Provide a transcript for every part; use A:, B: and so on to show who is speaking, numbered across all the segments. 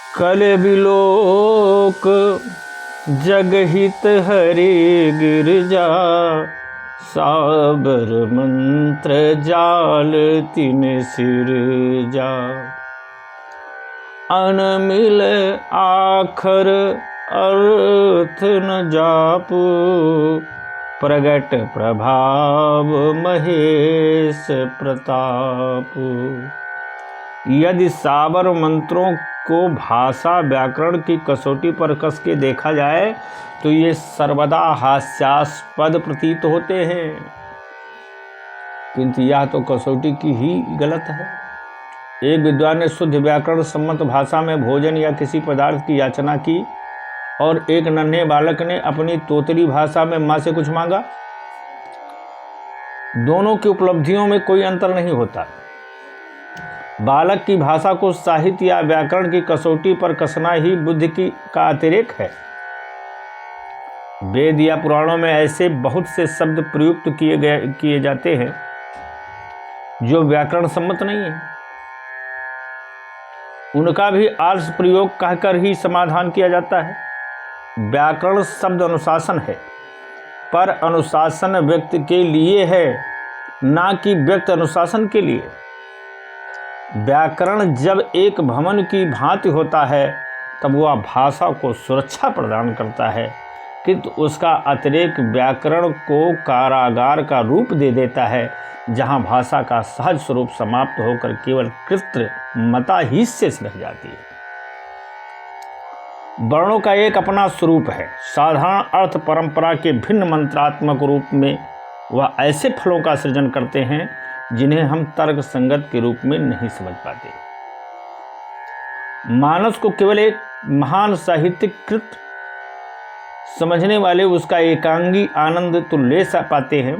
A: कल बिलोक जगहित हरि गिरजा, साबर मंत्र जाल तिन सिर जा। अनमिल आखर अर्थ न जापू, प्रगट प्रभाव महेश प्रताप। यदि साबर मंत्रों को भाषा व्याकरण की कसौटी पर कस के देखा जाए तो ये सर्वदा हास्यास्पद प्रतीत होते हैं, किंतु यह तो कसौटी की ही गलत है। एक विद्वान ने शुद्ध व्याकरण सम्मत भाषा में भोजन या किसी पदार्थ की याचना की और एक नन्हे बालक ने अपनी तोतली भाषा में मां से कुछ मांगा। दोनों की उपलब्धियों में कोई अंतर नहीं होता। बालक की भाषा को साहित्य या व्याकरण की कसौटी पर कसना ही बुद्धि का अतिरेक है। वेद या पुराणों में ऐसे बहुत से शब्द प्रयुक्त किए जाते हैं जो व्याकरण सम्मत नहीं है। उनका भी आर्ष प्रयोग कहकर ही समाधान किया जाता है। व्याकरण शब्द अनुशासन है, पर अनुशासन व्यक्ति के लिए है, ना कि व्यक्ति अनुशासन के लिए। व्याकरण जब एक भवन की भांति होता है तब वह भाषा को सुरक्षा प्रदान करता है, किंतु उसका अतिरेक व्याकरण को कारागार का रूप दे देता है, जहां भाषा का सहज स्वरूप समाप्त होकर केवल कृत्रिमता ही शेष रह जाती है। वर्णों का एक अपना स्वरूप है। साधारण अर्थ परंपरा के भिन्न मंत्रात्मक रूप में वह ऐसे फलों का सृजन करते हैं जिन्हें हम तर्क संगत के रूप में नहीं समझ पाते। मानस को केवल एक महान साहित्यिक कृत समझने वाले उसका एकांगी आनंद तो ले पाते हैं,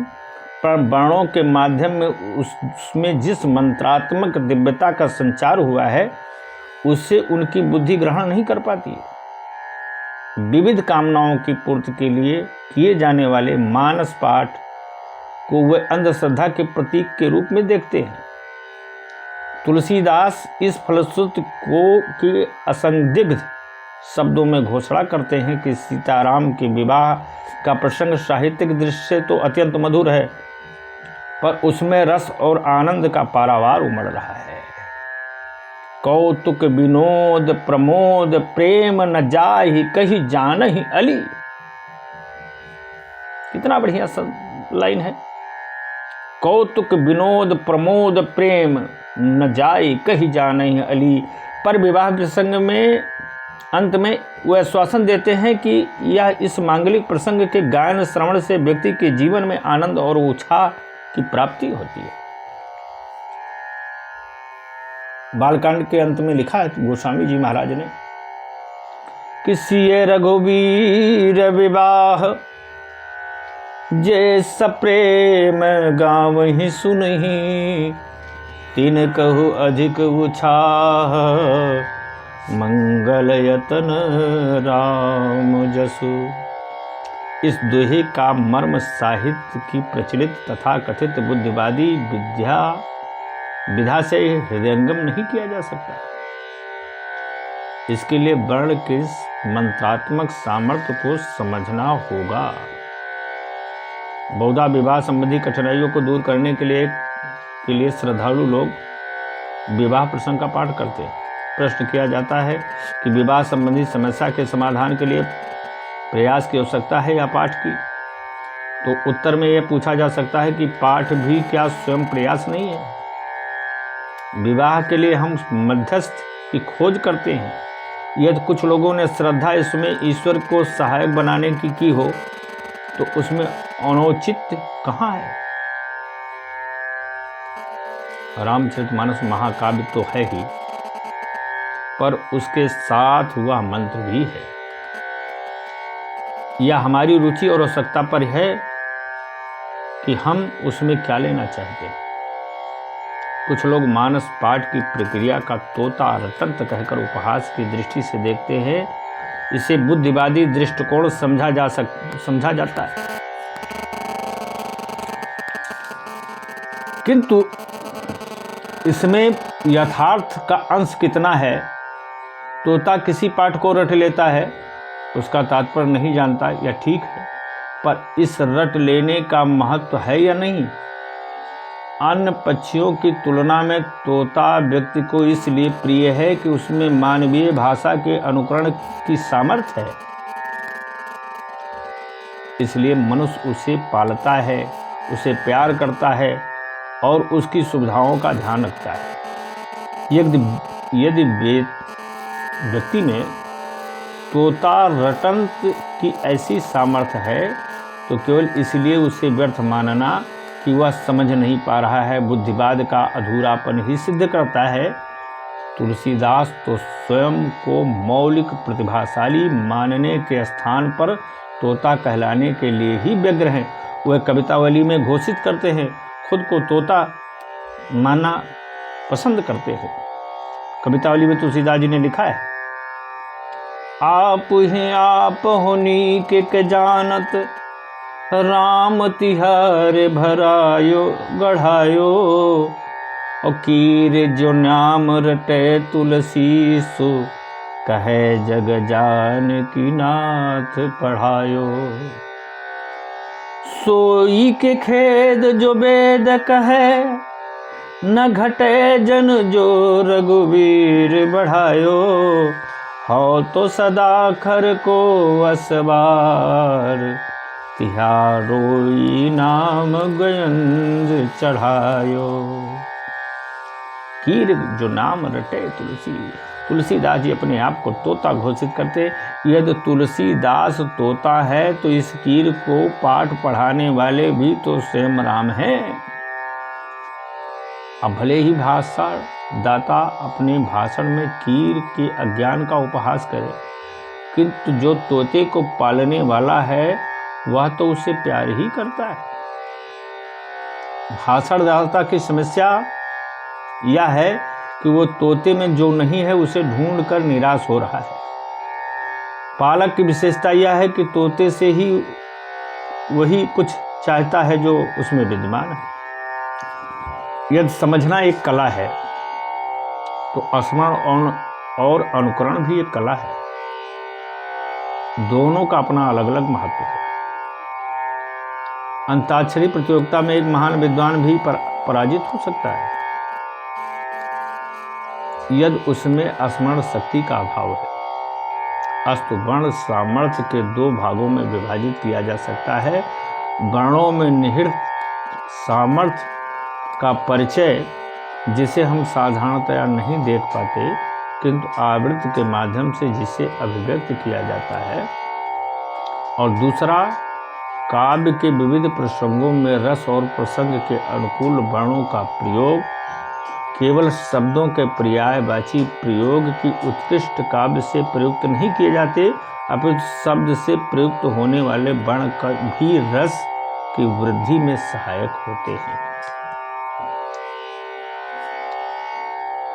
A: पर वर्णों के माध्यम में उसमें जिस मंत्रात्मक दिव्यता का संचार हुआ है उससे उनकी बुद्धि ग्रहण नहीं कर पाती। विविध कामनाओं की पूर्ति के लिए किए जाने वाले मानस पाठ को वे अंधश्रद्धा के प्रतीक के रूप में देखते हैं। तुलसीदास इस फलश्रुति को के असंदिग्ध शब्दों में घोषणा करते हैं कि सीताराम के विवाह का प्रसंग साहित्यिक दृष्टि से तो अत्यंत मधुर है, पर उसमें रस और आनंद का पारावार उमड़ रहा है। कौतुक विनोद प्रमोद प्रेम न जाहि कही जानहि अली। कितना बढ़िया लाइन है। कौतुक विनोद प्रमोद प्रेम न जाय कही जानहि अली। पर विवाह प्रसंग में अंत में वह आश्वासन देते हैं कि यह इस मांगलिक प्रसंग के गायन श्रवण से व्यक्ति के जीवन में आनंद और उत्साह की प्राप्ति होती है। बालकांड के अंत में लिखा है गोस्वामी जी महाराज ने कि सिए रघुवीर विवाह जे सप्रेम गावहि सुनहि, तिन कहु अधिक उत्साह मंगल यतन राम जसु। इस दोहे का मर्म साहित्य की प्रचलित तथा कथित बुद्धिवादी विधा से हृदयंगम नहीं किया जा सकता। इसके लिए वर्ण के मंत्रात्मक सामर्थ्य को समझना होगा। बहुधा विवाह संबंधी कठिनाइयों को दूर करने के लिए श्रद्धालु लोग विवाह प्रसंग का पाठ करते हैं। प्रश्न किया जाता है कि विवाह संबंधी समस्या के समाधान के लिए प्रयास की आवश्यकता है या पाठ की, तो उत्तर में यह पूछा जा सकता है कि पाठ भी क्या स्वयं प्रयास नहीं है। विवाह के लिए हम मध्यस्थ की खोज करते हैं। यदि कुछ लोगों ने श्रद्धा इसमें ईश्वर को सहायक बनाने की हो तो उसमें अनौचित्य कहाँ है। रामचरितमानस महाकाव्य तो है ही, पर उसके साथ वह मंत्र भी है। यह हमारी रुचि और आवश्यकता पर है कि हम उसमें क्या लेना चाहते हैं। कुछ लोग मानस पाठ की प्रक्रिया का तोता रटंत कहकर उपहास की दृष्टि से देखते हैं। इसे बुद्धिवादी दृष्टिकोण समझा जाता है, किंतु इसमें यथार्थ का अंश कितना है तोता किसी पाठ को रट लेता है, उसका तात्पर्य नहीं जानता, या ठीक है, पर इस रट लेने का महत्व है या नहीं? अन्य पक्षियों की तुलना में तोता व्यक्ति को इसलिए प्रिय है कि उसमें मानवीय भाषा के अनुकरण की सामर्थ्य है, इसलिए मनुष्य उसे पालता है, उसे प्यार करता है और उसकी सुविधाओं का ध्यान रखता है। यदि व्यक्ति में तोता रटन की ऐसी सामर्थ्य है तो केवल इसलिए उसे व्यर्थ मानना कि वह समझ नहीं पा रहा है बुद्धिवाद का अधूरापन ही सिद्ध करता है। तुलसीदास तो स्वयं को मौलिक प्रतिभाशाली मानने के स्थान पर तोता कहलाने के लिए ही व्यग्र हैं। वह कवितावली में घोषित करते हैं, खुद को तोता मानना पसंद करते हैं। कवितावली में तुलसीदास जी ने लिखा है, आप ही आप होनी के जानत, राम तिहारे भरायो गढ़ायो, और कीर जो नाम रटे तुलसी सु, कहे जग जान की नाथ पढ़ायो। सोई के खेद जो वेद कहे, न घटे जन जो रघुवीर बढ़ायो, हो तो सदा खर को असबार, तिहारोई नाम गयंज चढ़ायो। कीर जो नाम रटे तुलसीदास जी अपने आप को तोता घोषित करते। यदि तुलसीदास तोता है तो इस कीर को पाठ पढ़ाने वाले भी तो स्वयं राम हैं। अब भले ही भाषण दाता अपने भाषण में कीर के अज्ञान का उपहास करे, किंतु जो तोते को पालने वाला है वह तो उससे प्यार ही करता है। भाषणदाता की समस्या यह है कि वो तोते में जो नहीं है उसे ढूंढकर निराश हो रहा है। पालक की विशेषता यह है कि तोते से ही वही कुछ चाहता है जो उसमें विद्यमान है। यदि समझना एक कला है तो स्मरण और अनुकरण भी एक कला है। दोनों का अपना अलग अलग महत्व है। अंताक्षरी प्रतियोगिता में एक महान विद्वान भी पराजित हो सकता है यदि उसमें स्मरण शक्ति का अभाव है। अस्तु वर्ण सामर्थ्य के दो भागों में विभाजित किया जा सकता है। वर्णों में निहित सामर्थ्य का परिचय जिसे हम साधारणतया नहीं देख पाते, किंतु आवृत्ति के माध्यम से जिसे अभिव्यक्त किया जाता है, और दूसरा काव्य के विविध प्रसंगों में रस और प्रसंग के अनुकूल वर्णों का प्रयोग, केवल शब्दों के पर्यायवाची प्रयोग की उत्कृष्ट काव्य से प्रयुक्त नहीं किए जाते, अपितु शब्द से प्रयुक्त होने वाले वर्ण भी रस की वृद्धि में सहायक होते हैं।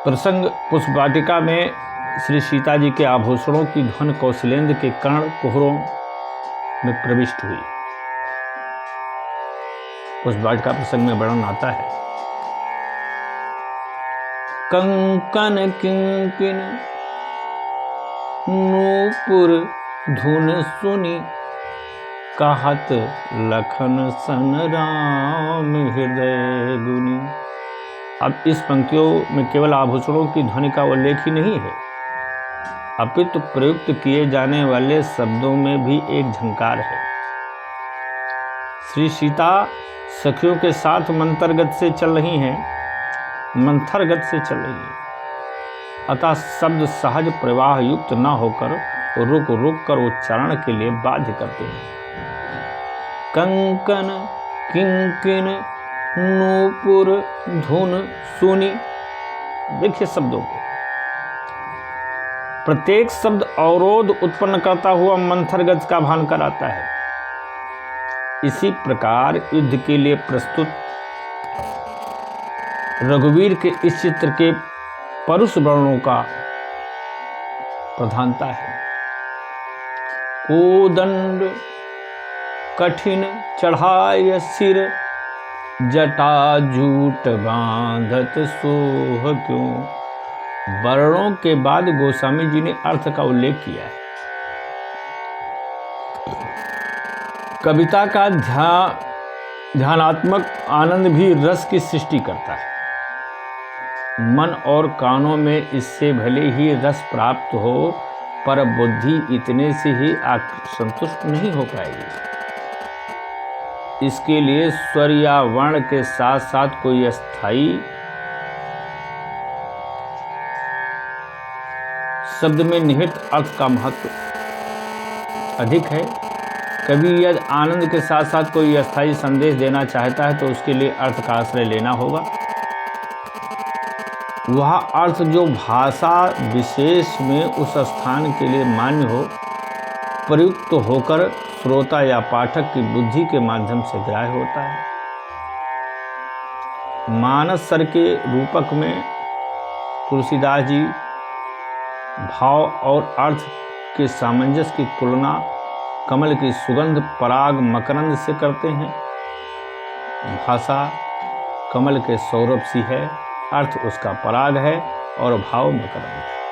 A: प्रसंग पुष्पवाटिका में श्री सीता जी के आभूषणों की ध्वन कौशलेंद्र के कर्ण कुहरों में प्रविष्ट हुई। पुष्पवाटिका प्रसंग में वर्णन आता है, कंकन किंकिन नूपुर धुन सुनी, कहत लखन सन राम हृदय गुनी। अब इस पंक्तियों में केवल आभूषणों की ध्वनि का उल्लेख ही नहीं है, अपितु प्रयुक्त किए जाने वाले शब्दों में भी एक झंकार है। श्री सीता सखियों के साथ मंथरगत से चल रही हैं, अतः शब्द सहज प्रवाह युक्त न होकर रुक रुक कर उच्चारण के लिए बाध्य करते हैं। कंकन किंकिन नूपुर धुन सुनी। देखिए शब्दों को, प्रत्येक शब्द अवरोध उत्पन्न करता हुआ मंथरगत का भान कराता है। इसी प्रकार युद्ध के लिए प्रस्तुत रघुवीर के इस चित्र के परुष वर्णों का प्रधानता है। कोदंड कठिन चढ़ाय सिर, जटा जूट बांधत सोह क्यों, वर्णों के बाद गोस्वामी जी ने अर्थ का उल्लेख किया है। कविता का ध्यानात्मक आनंद भी रस की सृष्टि करता है। मन और कानों में इससे भले ही रस प्राप्त हो, पर बुद्धि इतने से ही संतुष्ट नहीं हो पाएगी। इसके लिए स्वर या वर्ण के साथ साथ कोई अस्थाई शब्द में निहित अर्थ का महत्व अधिक है। कवि यदि आनंद के साथ साथ कोई अस्थाई संदेश देना चाहता है तो उसके लिए अर्थ का आश्रय लेना होगा। वह अर्थ जो भाषा विशेष में उस स्थान के लिए मान्य हो, प्रयुक्त होकर श्रोता या पाठक की बुद्धि के माध्यम से ग्राह्य होता है। मानस के रूपक में तुलसीदास जी भाव और अर्थ के सामंजस्य की तुलना कमल की सुगंध पराग मकरंद से करते हैं। भाषा कमल के सौरभ सी है, अर्थ उसका पराग है और भाव मकरंद है।